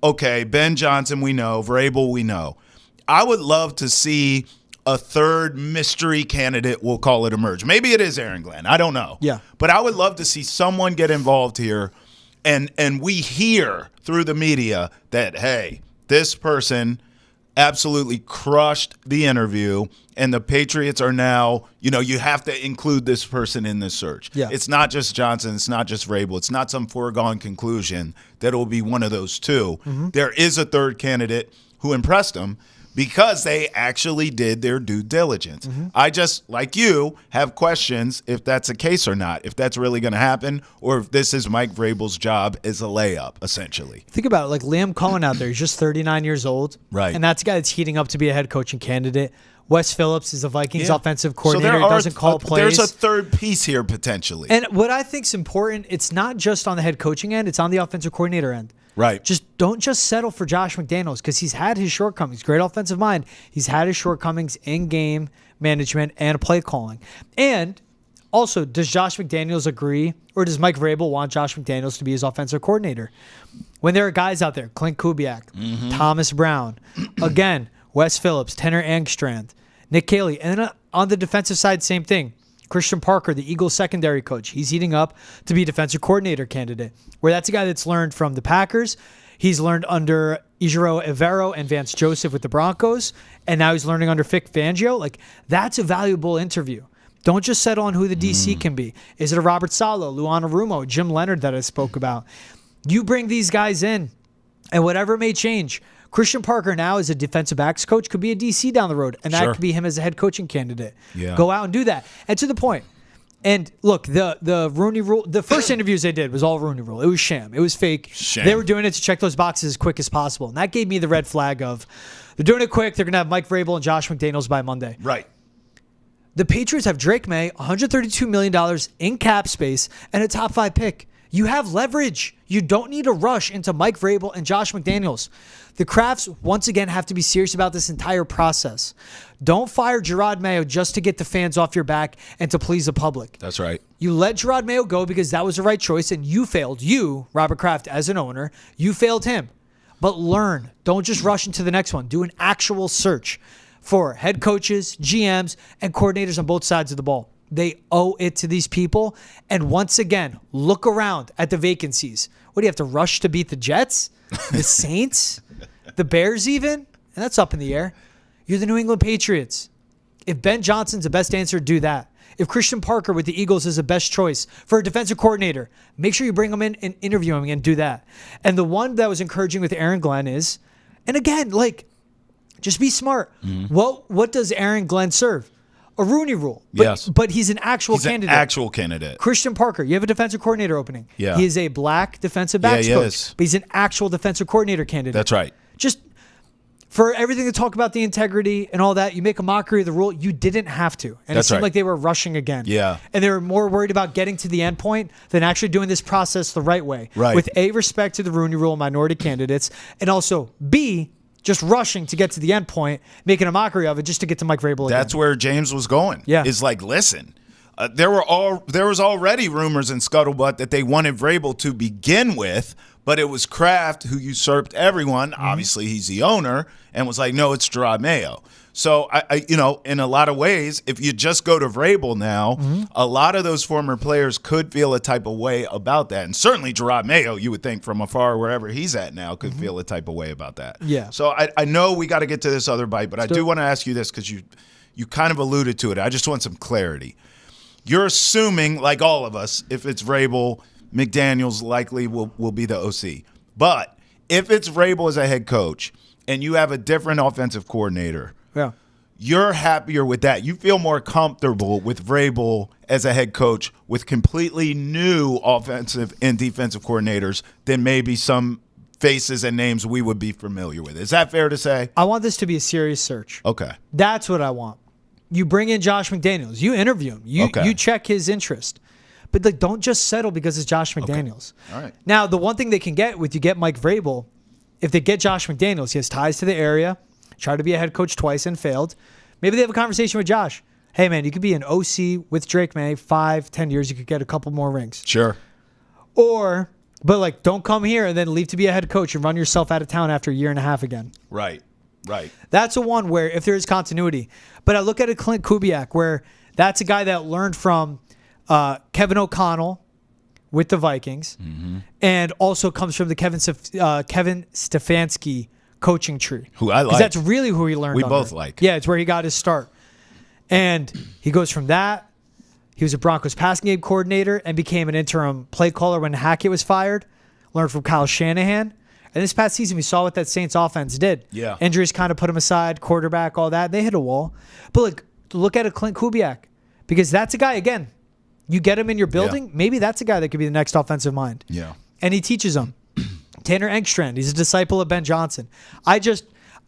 okay, Ben Johnson we know, Vrabel we know. I would love to see a third mystery candidate, we'll call it, emerge. Maybe it is Aaron Glenn. I don't know. Yeah. But I would love to see someone get involved here, and we hear through the media that, hey, this person absolutely crushed the interview, and the Patriots are now, you have to include this person in this search. Yeah. It's not just Johnson. It's not just Vrabel. It's not some foregone conclusion that it will be one of those two. There is a third candidate who impressed them, because they actually did their due diligence. I just, like you, have questions if that's the case or not, if that's really going to happen, or if this is Mike Vrabel's job as a layup, essentially. Think about it, like Liam Cohen out there. He's just 39 years old. Right. And that's a guy that's heating up to be a head coaching candidate. Wes Phillips is the Vikings offensive coordinator. He doesn't call plays. There's a third piece here, potentially. And what I think is important, it's not just on the head coaching end, it's on the offensive coordinator end. Right. Don't just settle for Josh McDaniels because he's had his shortcomings. Great offensive mind. He's had his shortcomings in game management and play calling. And also, does Josh McDaniels agree, or does Mike Vrabel want Josh McDaniels to be his offensive coordinator? When there are guys out there, Clint Kubiak, Thomas Brown, again, Wes Phillips, Tanner Angstrand, Nick Caley, and on the defensive side, same thing. Christian Parker, the Eagles secondary coach, he's heating up to be defensive coordinator candidate, where that's a guy that's learned from the Packers. He's learned under Ejiro Evero and Vance Joseph with the Broncos, and now he's learning under Vic Fangio. Like, that's a valuable interview. Don't just settle on who the DC can be. Is it a Robert Saleh, Lou Anarumo, Jim Leonard that I spoke about? You bring these guys in, and whatever may change. Christian Parker now as a defensive backs coach could be a DC down the road, and that could be him as a head coaching candidate. Yeah. Go out and do that. And to the point, And look, the Rooney Rule, the first interviews they did was all Rooney Rule. It was sham. It was fake. Sham. They were doing it to check those boxes as quick as possible. And that gave me the red flag of they're doing it quick. They're going to have Mike Vrabel and Josh McDaniels by Monday. Right. The Patriots have Drake May, $132 million in cap space, and a top 5 pick. You have leverage. You don't need to rush into Mike Vrabel and Josh McDaniels. The Krafts, once again, have to be serious about this entire process. Don't fire Gerard Mayo just to get the fans off your back and to please the public. That's right. You let Gerard Mayo go because that was the right choice, and you failed. You, Robert Kraft, as an owner, you failed him. But learn. Don't just rush into the next one. Do an actual search for head coaches, GMs, and coordinators on both sides of the ball. They owe it to these people. And once again, look around at the vacancies. What do you have to rush to beat the Jets? The Saints? The Bears even? And that's up in the air. You're the New England Patriots. If Ben Johnson's the best answer, do that. If Christian Parker with the Eagles is the best choice for a defensive coordinator, make sure you bring him in and interview him and do that. And the one that was encouraging with Aaron Glenn is, and again, like, just be smart. Mm-hmm. What does Aaron Glenn serve? A Rooney Rule. But, yes. But he's an actual candidate. An actual candidate. Christian Parker, you have a defensive coordinator opening. Yeah. He is a black defensive backs coach. Is. But he's an actual defensive coordinator candidate. That's right. Just for everything to talk about the integrity and all that, you make a mockery of the rule. You didn't have to. And it seemed like they were rushing again. Yeah. And they were more worried about getting to the end point than actually doing this process the right way. Right. With A, respect to the Rooney Rule and minority candidates, and also B, just rushing to get to the end point, making a mockery of it just to get to Mike Vrabel again. That's where James was going. Yeah. Is like, listen, there was already rumors in scuttlebutt that they wanted Vrabel to begin with, but it was Kraft who usurped everyone. Mm-hmm. Obviously, he's the owner, and was like, no, it's Gerard Mayo. So, I in a lot of ways, if you just go to Vrabel now, mm-hmm. a lot of those former players could feel a type of way about that. And certainly Gerard Mayo, you would think from afar, wherever he's at now, could mm-hmm. feel a type of way about that. Yeah. So I know we got to get to this other bite, but I do want to ask you this because you kind of alluded to it. I just want some clarity. You're assuming, like all of us, if it's Vrabel, McDaniels likely will be the OC. But if it's Vrabel as a head coach and you have a different offensive coordinator, yeah, you're happier with that. You feel more comfortable with Vrabel as a head coach with completely new offensive and defensive coordinators than maybe some faces and names we would be familiar with. Is that fair to say? I want this to be a serious search. Okay. That's what I want. You bring in Josh McDaniels. You interview him. You check his interest. But don't just settle because it's Josh McDaniels. Okay. All right. Now, the one thing they can get with you get Mike Vrabel, if they get Josh McDaniels, he has ties to the area, tried to be a head coach twice and failed. Maybe they have a conversation with Josh. Hey, man, you could be an OC with Drake May, 5-10 years. You could get a couple more rings. Sure. But don't come here and then leave to be a head coach and run yourself out of town after a year and a half again. Right. That's a one where if there is continuity. But I look at a Clint Kubiak where that's a guy that learned from Kevin O'Connell with the Vikings mm-hmm. and also comes from the Kevin Stefanski coaching tree. Who I like. That's really who he learned We under. both like. Yeah, it's where he got his start. And he goes from that. He was a Broncos passing game coordinator and became an interim play caller when Hackett was fired. Learned from Kyle Shanahan. And this past season, we saw what that Saints offense did. Yeah. Injuries kind of put him aside, quarterback, all that. They hit a wall. But look at a Clint Kubiak. Because that's a guy, again, you get him in your building, maybe that's a guy that could be the next offensive mind. Yeah. And he teaches them. Tanner Engstrand, he's a disciple of Ben Johnson. I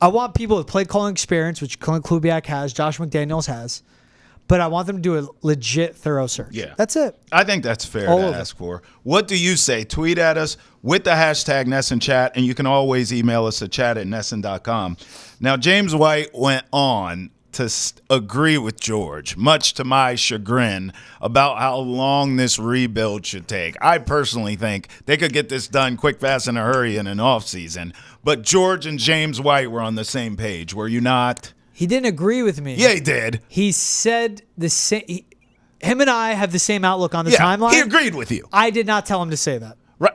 want people with play calling experience, which Clint Kubiak has, Josh McDaniels has, but I want them to do a legit, thorough search. Yeah. That's it. I think that's fair to ask for. What do you say? Tweet at us with the hashtag NESN Chat, and you can always email us at chat@nesn.com. Now, James White went on to agree with George, much to my chagrin, about how long this rebuild should take. I personally think they could get this done quick, fast, in a hurry in an offseason. But George and James White were on the same page. Were you not? He didn't agree with me. Yeah, he did. He said the same. Him and I have the same outlook on the timeline. He agreed with you. I did not tell him to say that. Right.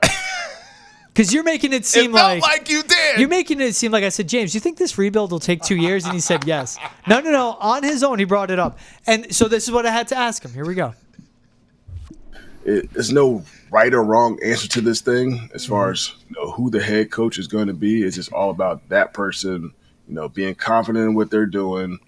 Because you're making it seem like you did. You're making it seem like I said, James, you think this rebuild will take 2 years? And he said yes. No. On his own, he brought it up. And so this is what I had to ask him. Here we go. There's no right or wrong answer to this thing as far as who the head coach is going to be. It's just all about that person, being confident in what they're doing,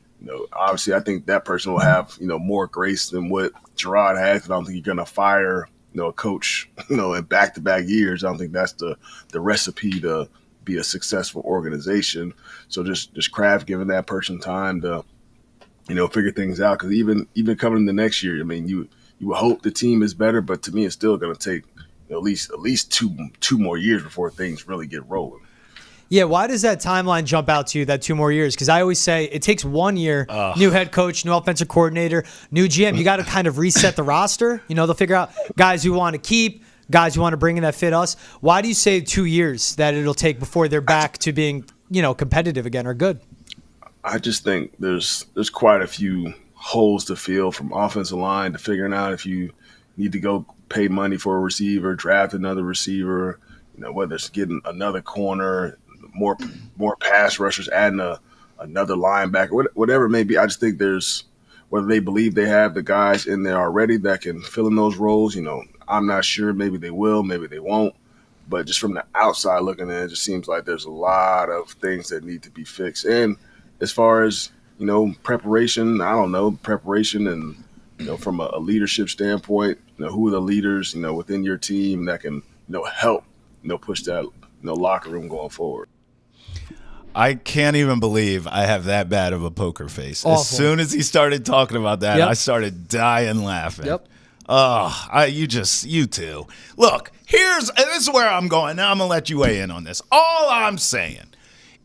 Obviously, I think that person will have more grace than what Gerard has. I don't think you're going to fire a coach in back-to-back years. I don't think that's the recipe to be a successful organization. So just Kraft giving that person time to figure things out, because even coming in the next year, I mean, you would hope the team is better, but to me, it's still going to take at least two more years before things really get rolling. Yeah, why does that timeline jump out to you, that 2 more years? Because I always say it takes 1 year, new head coach, new offensive coordinator, new GM. You got to kind of reset the roster. They'll figure out guys we want to keep, guys we want to bring in that fit us. Why do you say 2 years that it'll take before they're back to being, competitive again or good? I just think there's quite a few holes to fill, from offensive line to figuring out if you need to go pay money for a receiver, draft another receiver, whether it's getting another corner, more pass rushers, adding another linebacker, whatever it may be. I just think there's, whether they believe they have the guys in there already that can fill in those roles, I'm not sure. Maybe they will, maybe they won't. But just from the outside looking in, it just seems like there's a lot of things that need to be fixed. And as far as, preparation, I don't know, and, from a leadership standpoint, who are the leaders, within your team that can, help, push that, locker room going forward. I can't even believe I have that bad of a poker face. Awful. As soon as he started talking about that, Yep. I started dying laughing. Yep. Oh, you two. Look, this is where I'm going. Now I'm going to let you weigh in on this. All I'm saying,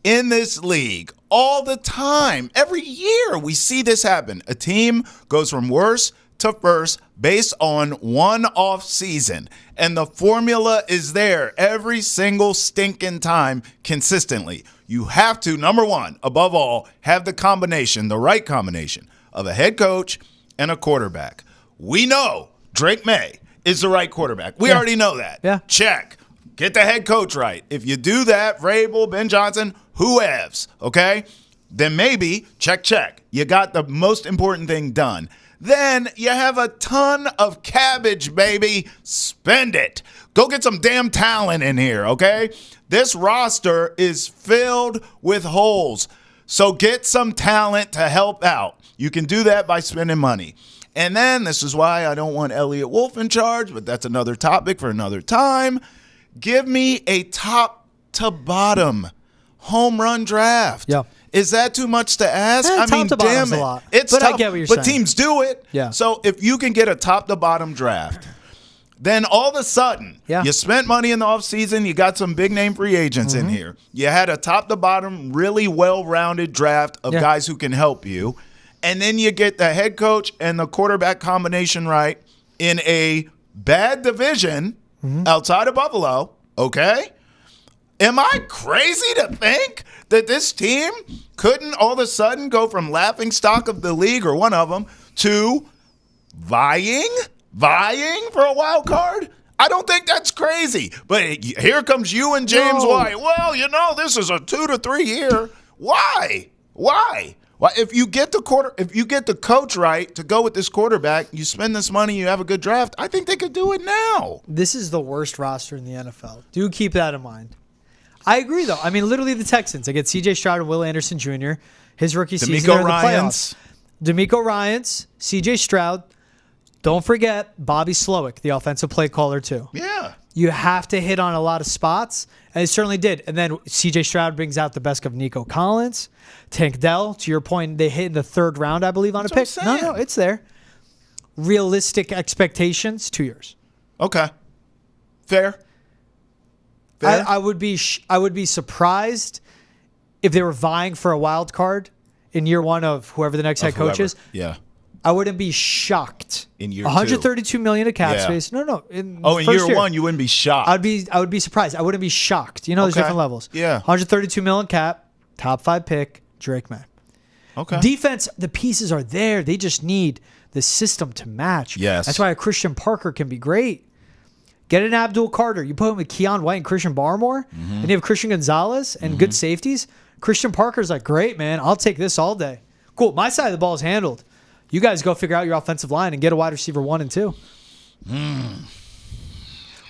in this league, all the time, every year, we see this happen. A team goes from worst to first based on one off season. And the formula is there every single stinking time consistently. You have to, number one, above all, have the right combination of a head coach and a quarterback. We know Drake May is the right quarterback. We already know that. Yeah. Check. Get the head coach right. If you do that, Vrabel, Ben Johnson, whoevs, okay? Then maybe, check. You got the most important thing done. Then you have a ton of cabbage, baby. Spend it. Go get some damn talent in here, okay? This roster is filled with holes. So get some talent to help out. You can do that by spending money. And then, this is why I don't want Elliott Wolf in charge, but that's another topic for another time. Give me a top to bottom home run draft. Yeah. Is that too much to ask? I Top mean, to bottom's damn it. a lot. It's But tough, I get what you're but saying. teams do it. Yeah. So if you can get a top to bottom draft, then all of a sudden, you spent money in the offseason, you got some big name free agents in here. You had a top to bottom, really well-rounded draft of guys who can help you. And then you get the head coach and the quarterback combination right in a bad division outside of Buffalo, okay? Am I crazy to think that this team couldn't all of a sudden go from laughing stock of the league, or one of them, to vying for a wild card? I don't think that's crazy. But here comes you and James White. Well, this is a 2 to 3 year. Why? Well, if you get the coach right to go with this quarterback, you spend this money, you have a good draft, I think they could do it now. This is the worst roster in the NFL. Do keep that in mind. I agree, though. I mean, literally the Texans. I get C.J. Stroud and Will Anderson Jr. His rookie season. They're in the playoffs. D'Amico Ryans, C.J. Stroud. Don't forget Bobby Slowick, the offensive play caller, too. Yeah. You have to hit on a lot of spots, and it certainly did. And then C.J. Stroud brings out the best of Nico Collins. Tank Dell, to your point, they hit in the 3rd round, I believe, on a pick. No, it's there. Realistic expectations, 2 years. Okay. Fair. I would be surprised if they were vying for a wild card in year one of whoever the next head coach is. Yeah. I wouldn't be shocked. In year $132 million of cap space. No. In year one, you wouldn't be shocked. I would be surprised. I wouldn't be shocked. There's different levels. Yeah. $132 million cap, top 5 pick, Drake May. Okay. Defense, the pieces are there. They just need the system to match. Yes. That's why a Christian Parker can be great. Get an Abdul Carter. You put him with Keon White and Christian Barmore, and you have Christian Gonzalez and good safeties. Christian Parker's like, great, man. I'll take this all day. Cool. My side of the ball is handled. You guys go figure out your offensive line and get a wide receiver 1 and 2.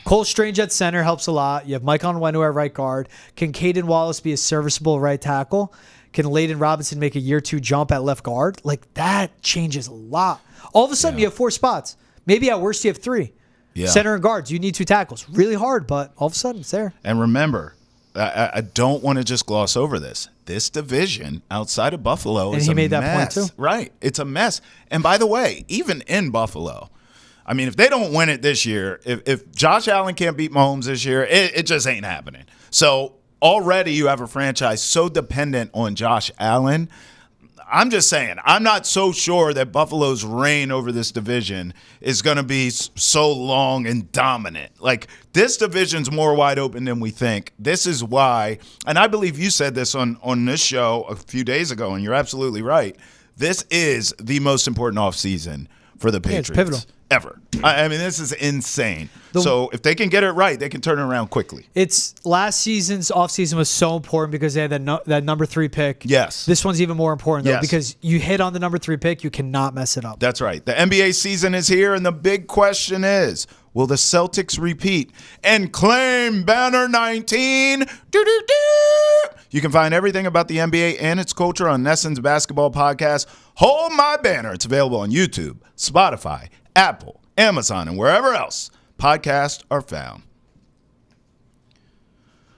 Cole Strange at center helps a lot. You have Mike Onwenu at right guard. Can Caden Wallace be a serviceable right tackle? Can Layden Robinson make a year 2 jump at left guard? Like, that changes a lot. All of a sudden, you have 4 spots. Maybe at worst, you have 3. Yeah. Center and guards, you need 2 tackles. Really hard, but all of a sudden, it's there. And remember, I don't want to just gloss over this. This division outside of Buffalo is a mess. And he made that point, too. Right. It's a mess. And by the way, even in Buffalo, I mean, if they don't win it this year, if Josh Allen can't beat Mahomes this year, it just ain't happening. So already you have a franchise so dependent on Josh Allen. I'm just saying, I'm not so sure that Buffalo's reign over this division is going to be so long and dominant. Like, this division's more wide open than we think. This is why, and I believe you said this on this show a few days ago, and you're absolutely right. This is the most important offseason for the Patriots. It's pivotal. Ever. I mean, this is insane. So if they can get it right, they can turn it around quickly. It's last season's offseason was so important because they had that number 3 pick. Yes. This one's even more important, though, Yes. because you hit on the number 3 pick, you cannot mess it up. That's right. The NBA season is here, and the big question is, will the Celtics repeat and claim banner 19? Doo-doo-doo! You can find everything about the NBA and its culture on NESN's basketball podcast, Hold My Banner. It's available on YouTube, Spotify, Apple, Amazon, and wherever else podcasts are found.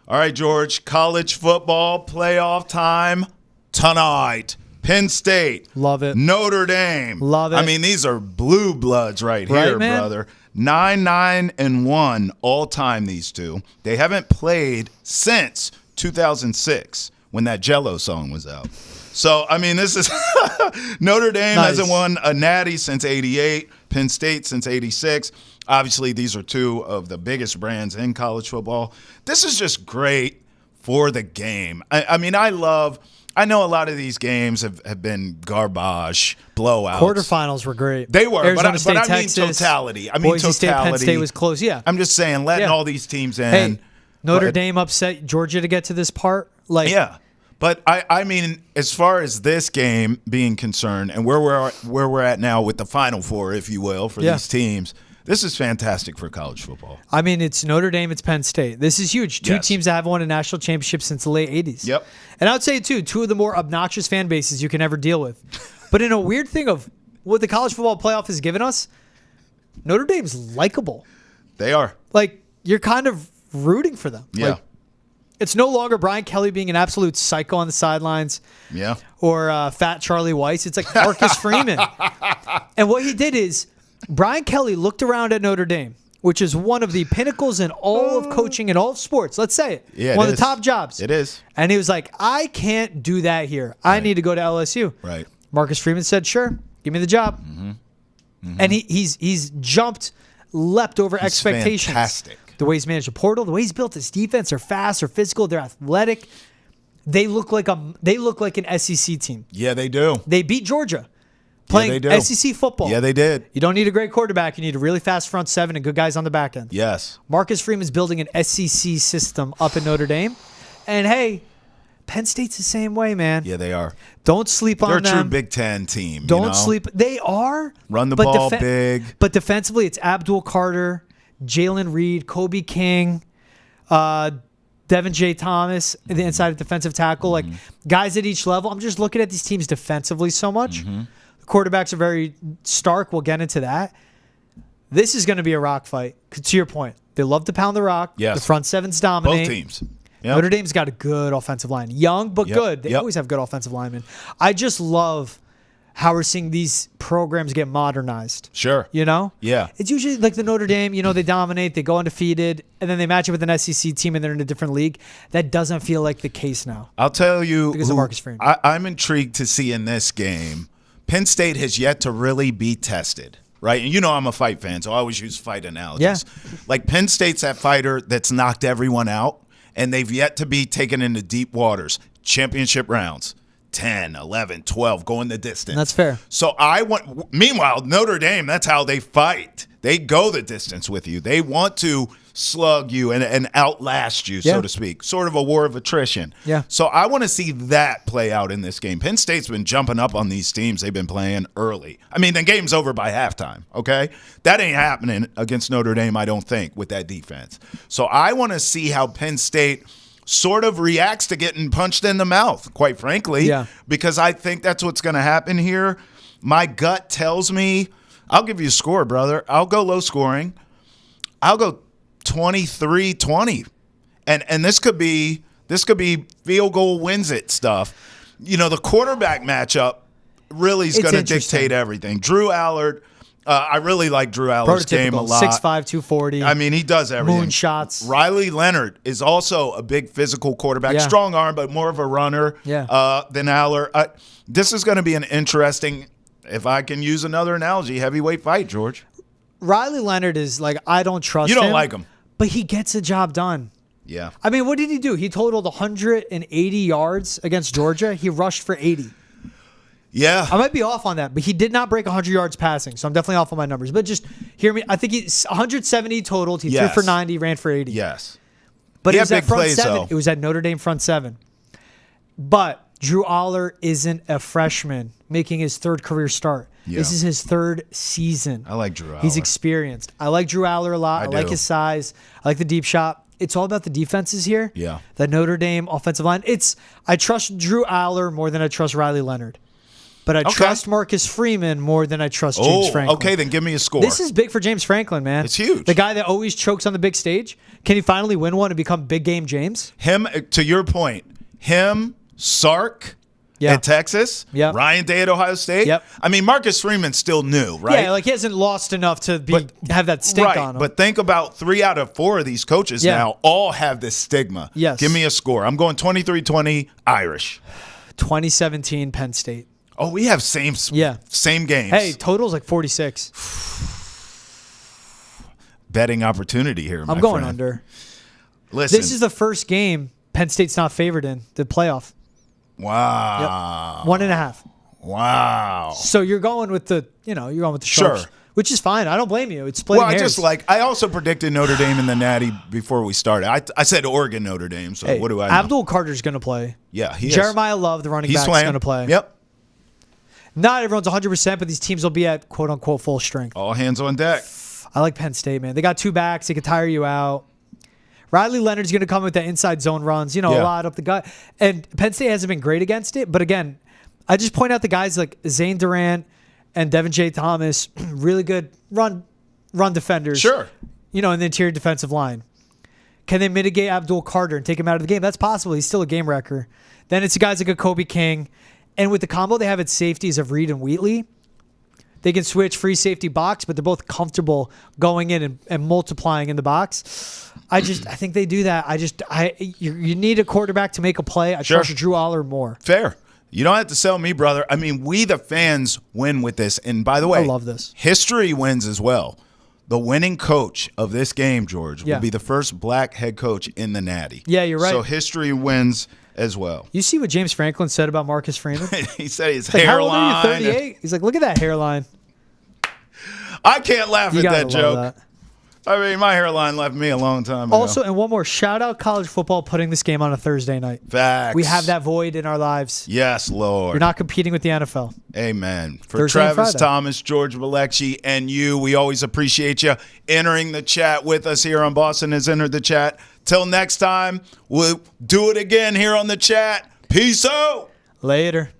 All right, George, college football playoff time tonight. Penn State. Love it. Notre Dame. Love it. I mean, these are blue bloods right here, man? brother. 9-9-1 all time, these two. They haven't played since 2006 when that Gelo song was out. So, I mean, this is Notre Dame hasn't won a natty since 88, Penn State since 86. Obviously, these are two of the biggest brands in college football. This is just great for the game. I mean, I know a lot of these games have been garbage, blowouts. Quarterfinals were great. They were, Arizona but State, I mean Texas, totality. Boise State, Penn State was close, yeah. I'm just saying, letting all these teams in. Hey, Notre Dame upset Georgia to get to this part. Like, yeah. But I mean, as far as this game being concerned, and where we're at now with the Final Four, if you will, for these teams, this is fantastic for college football. I mean, it's Notre Dame, it's Penn State. This is huge. Two teams that haven't won a national championship since the late 80s. Yep. And I would say, too, two of the more obnoxious fan bases you can ever deal with. But in a weird thing of what the college football playoff has given us, Notre Dame's likable. They are. Like, you're kind of rooting for them. Yeah. Like, it's no longer Brian Kelly being an absolute psycho on the sidelines. Yeah. Or Fat Charlie Weiss. It's like Marcus Freeman. And what he did is Brian Kelly looked around at Notre Dame, which is one of the pinnacles in all of coaching and all of sports. Let's say it. Yeah, one of the top jobs. It is. And he was like, I can't do that here. I need to go to LSU. Right. Marcus Freeman said, sure, give me the job. Mm-hmm. Mm-hmm. And he's leapt over expectations. Fantastic. The way he's managed the portal, the way he's built his defense, they're fast, they're physical, they're athletic. They look like an SEC team. Yeah, they do. They beat Georgia playing SEC football. Yeah, they did. You don't need a great quarterback. You need a really fast front seven and good guys on the back end. Yes. Marcus Freeman's building an SEC system up in Notre Dame. And hey, Penn State's the same way, man. Yeah, they are. Don't sleep on them. They're a true Big Ten team. Don't sleep. They are. Run the ball big. But defensively, it's Abdul Carter, Jalen Reed, Kobe King, Devin J. Thomas, the inside defensive tackle. Like, guys at each level. I'm just looking at these teams defensively so much. The quarterbacks are very stark. We'll get into that. This is going to be a rock fight. To your point, they love to pound the rock. Yes. The front sevens dominate. Both teams. Yep. Notre Dame's got a good offensive line. Young, but good. They always have good offensive linemen. I just love how we're seeing these programs get modernized. Sure. You know? Yeah. It's usually like the Notre Dame, they dominate, they go undefeated, and then they match up with an SEC team and they're in a different league. That doesn't feel like the case now. I'll tell you because of Marcus Freeman. I'm intrigued to see in this game. Penn State has yet to really be tested, right? And I'm a fight fan, so I always use fight analogies. Yeah. Like Penn State's that fighter that's knocked everyone out, and they've yet to be taken into deep waters. Championship rounds, 10, 11, 12, going the distance. That's fair. So meanwhile, Notre Dame, that's how they fight. They go the distance with you. They want to slug you and outlast you, so Yeah. to speak. Sort of a war of attrition. Yeah. So I want to see that play out in this game. Penn State's been jumping up on these teams they've been playing early. I mean, the game's over by halftime, okay? That ain't happening against Notre Dame, I don't think, with that defense. So I want to see how Penn State sort of reacts to getting punched in the mouth, quite frankly, because I think that's what's going to happen here. My gut tells me, I'll give you a score, brother. I'll go low scoring. I'll go 23-20. And this could be field goal wins it stuff. You know, the quarterback matchup really is going to dictate everything. Drew Allard, I really like Drew Allard's game a lot. 6'5", 240. I mean, he does everything. Moon shots. Riley Leonard is also a big physical quarterback. Strong arm, but more of a runner than Allard. This is going to be an interesting, if I can use another analogy, heavyweight fight, George. Riley Leonard is like, I don't trust him. You don't like him. But he gets the job done. Yeah. I mean, what did he do? He totaled 180 yards against Georgia. He rushed for 80. Yeah. I might be off on that, but he did not break 100 yards passing, so I'm definitely off on my numbers. But just hear me. I think he's 170 totaled. He threw for 90, ran for 80. Yes. But He it was had at big front plays, seven. though. It was at Notre Dame front seven. But Drew Aller isn't a freshman making his third career start. Yeah. This is his third season. I like Drew Aller. He's experienced. I like Drew Aller a lot. I like do. his size. I like the deep shot. It's all about the defenses here. Yeah. The Notre Dame offensive line. I trust Drew Aller more than I trust Riley Leonard. But I trust Marcus Freeman more than I trust James Franklin. Okay, then give me a score. This is big for James Franklin, man. It's huge. The guy that always chokes on the big stage. Can he finally win one and become big game James? Him, to your point, Sark at Texas, Ryan Day at Ohio State. Yep. I mean, Marcus Freeman's still new, right? Yeah, like he hasn't lost enough to have that stink on him. But think about 3 out of 4 of these coaches now all have this stigma. Yes. Give me a score. I'm going 23-20 Irish. 2017 Penn State. Oh, we have same games. Hey, total's like 46. Betting opportunity here, my I'm going friend. under. Listen. This is the first game Penn State's not favored in the playoff. Wow. Yep. 1.5. Wow. So you're going with the Sharps, which is fine. I don't blame you. It's splitting hairs. I also predicted Notre Dame in the Natty before we started. I said Oregon Notre Dame. So what do I know? Abdul Carter's going to play. Yeah, he is. Jeremiah Love, the running back, is going to play. Yep. Not everyone's 100%, but these teams will be at quote unquote full strength. All hands on deck. I like Penn State, man. They got 2 backs. They can tire you out. Riley Leonard's going to come with the inside zone runs, a lot up the gut. And Penn State hasn't been great against it. But again, I just point out the guys like Zane Durant and Devin J. Thomas, really good run defenders. Sure. In the interior defensive line. Can they mitigate Abdul Carter and take him out of the game? That's possible. He's still a game wrecker. Then it's guys like a Kobe King. And with the combo they have at safeties of Reed and Wheatley, they can switch free safety box, but they're both comfortable going in and multiplying in the box. I think they do that. You need a quarterback to make a play. I trust Drew Aller more. Fair. You don't have to sell me, brother. I mean, we the fans win with this. And by the way, I love this. History wins as well. The winning coach of this game, George, will be the first black head coach in the Natty. Yeah, you're right. So history wins as well. You see what James Franklin said about Marcus Freeman? He said his like, hairline. How old are you, 38? He's like, look at that hairline. I can't laugh at that joke. That. I mean, my hairline left me a long time ago. Also, and one more, shout out college football putting this game on a Thursday night. Facts. We have that void in our lives. Yes, Lord. You're not competing with the NFL. Amen. For Thursday Travis Thomas, George Belichick, and you, we always appreciate you entering the chat with us here on Boston Has Entered the Chat. Till next time, we'll do it again here on the chat. Peace out. Later.